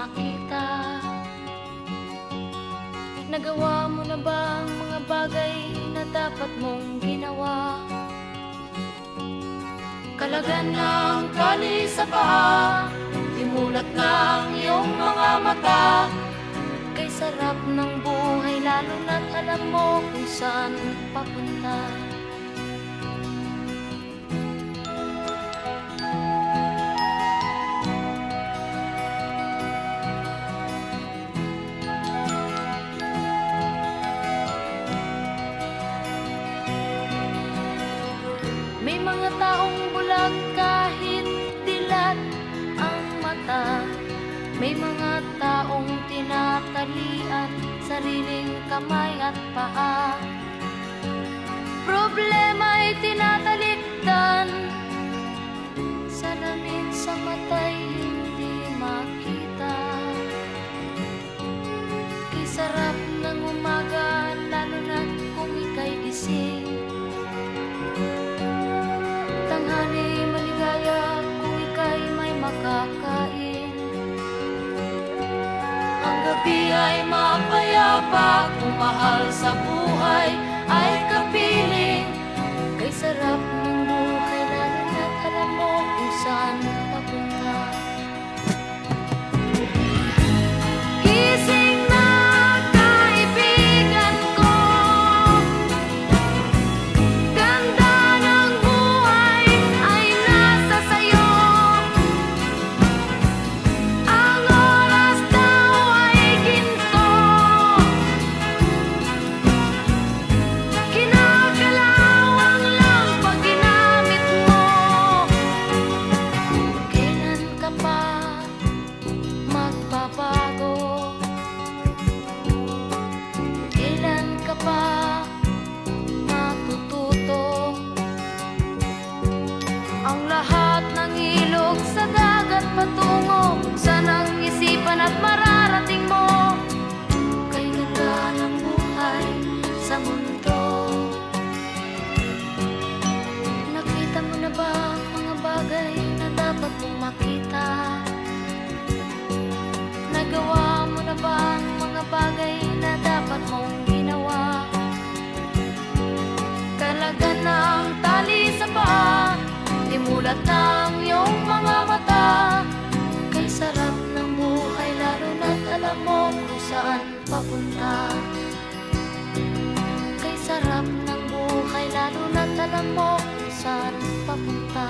makita. Nagawa mo na ba ang mga bagay na dapat mong ginawa? Kalagan ng tali sa paa, imulat ng iyong mga mata. Kay sarap ng buhay lalo na't alam mo kung saan papunta. May mga taong bulag kahit dilat ang mata. May mga taong tinatalian sariling kamay at paa. Problema'y tinatalikdan, salamin sa mata'y hindi makita. Kay sarap ng umaga lalo na kung ika'y gising. Tanghali maligaya kung ika'y may makakain. Ang gabi ay mapayapa kung mahal sa buhay ay kapiling. Kay sarap ng buhay lalo na't alam mo kung saan papunta. Gising na kaibigan ko, ganda ng buhay ay nasa sayo. Ang oras daw ay ginto, kinakalawang lang pag ginamit mo. Kailan ka pa magbabago? Kailan ka pa matututo? Ang lahat ng ilog sa dagat patungo sa nang-isipan at mararating mo. Kay ganda ng buhay sa mundo. Nakita mo na ba ang mga bagay na dapat mong makita? Nagawa mo na ba ang mga bagay na dapat mong ginawa? Kalagan ng tali sa paa, imulat ng iyong mga mata. Kay sarap ng buhay lalo na't alam mo kung saan papunta. Kay sarap ng buhay lalo na't alam mo kung saan papunta.